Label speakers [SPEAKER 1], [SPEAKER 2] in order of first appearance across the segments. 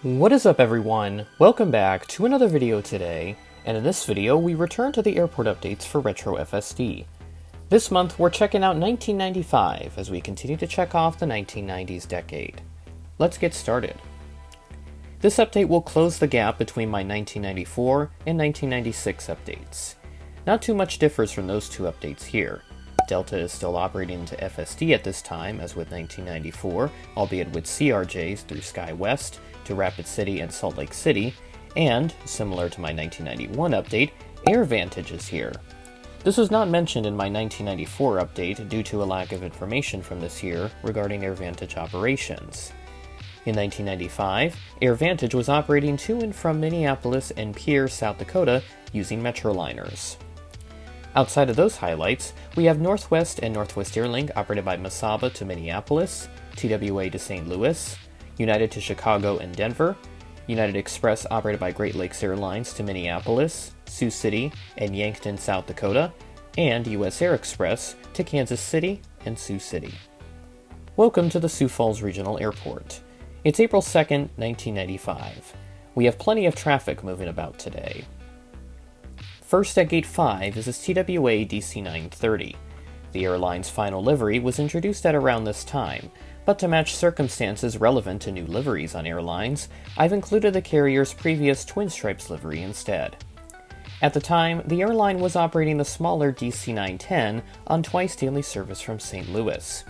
[SPEAKER 1] What is up everyone? Welcome back to another video today, and in this video we return to the airport updates for Retro FSD. This month we're checking out 1995 as we continue to check off the 1990s decade. Let's get started. This update will close the gap between my 1994 and 1996 updates. Not too much differs from those two updates here. Delta is still operating into FSD at this time, as with 1994, albeit with CRJs through SkyWest to Rapid City and Salt Lake City, and, similar to my 1991 update, AirVantage is here. This was not mentioned in my 1994 update due to a lack of information from this year regarding AirVantage operations. In 1995, AirVantage was operating to and from Minneapolis and Pierre, South Dakota using Metroliners. Outside of those highlights, we have Northwest and Northwest Airlink operated by Mesaba to Minneapolis, TWA to St. Louis, United to Chicago and Denver, United Express operated by Great Lakes Airlines to Minneapolis, Sioux City, and Yankton, South Dakota, and US Air Express to Kansas City and Sioux City. Welcome to the Sioux Falls Regional Airport. It's April 2nd, 1995. We have plenty of traffic moving about today. First at Gate 5 is this TWA DC-930. The airline's final livery was introduced at around this time, but to match circumstances relevant to new liveries on airlines, I've included the carrier's previous Twin Stripes livery instead. At the time, the airline was operating the smaller DC-910 on twice daily service from St. Louis.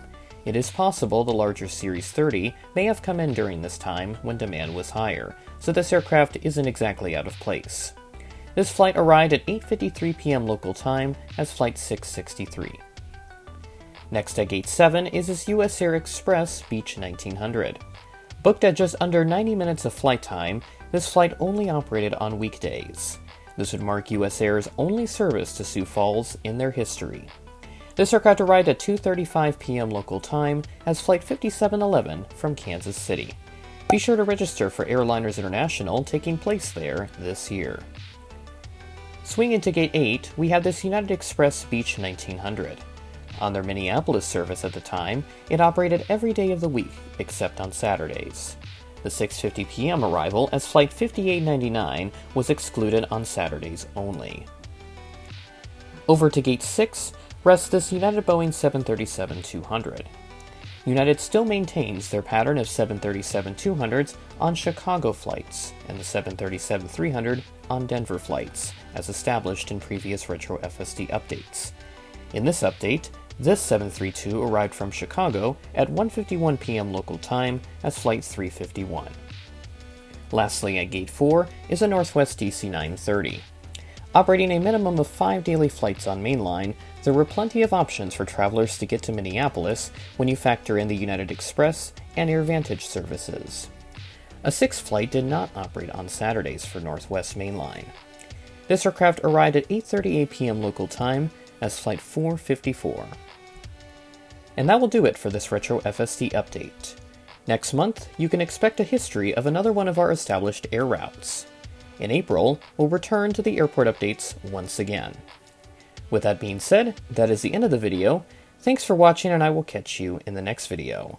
[SPEAKER 1] It is possible the larger Series 30 may have come in during this time when demand was higher, so this aircraft isn't exactly out of place. This flight arrived at 8:53 p.m. local time as Flight 663. Next at Gate 7 is this US Air Express Beech 1900. Booked at just under 90 minutes of flight time, this flight only operated on weekdays. This would mark US Air's only service to Sioux Falls in their history. This aircraft arrived at 2:35 p.m. local time as Flight 5711 from Kansas City. Be sure to register for Airliners International taking place there this year. Swinging to Gate 8, we have this United Express Beech 1900. On their Minneapolis service at the time, it operated every day of the week, except on Saturdays. The 6:50 p.m. arrival as Flight 5899 was excluded on Saturdays only. Over to Gate 6 rests this United Boeing 737-200. United still maintains their pattern of 737-200s on Chicago flights and the 737-300 on Denver flights, as established in previous Retro FSD updates. In this update, this 732 arrived from Chicago at 1:51 p.m. local time as Flight 351. Lastly, at Gate 4 is a Northwest DC-930. Operating a minimum of 5 daily flights on mainline, there were plenty of options for travelers to get to Minneapolis when you factor in the United Express and AirVantage services. A 6th flight did not operate on Saturdays for Northwest Mainline. This aircraft arrived at 8:38 p.m. local time as Flight 454. And that will do it for this Retro FSD update. Next month, you can expect a history of another one of our established air routes. In April, we'll return to the airport updates once again. With that being said, that is the end of the video. Thanks for watching, and I will catch you in the next video.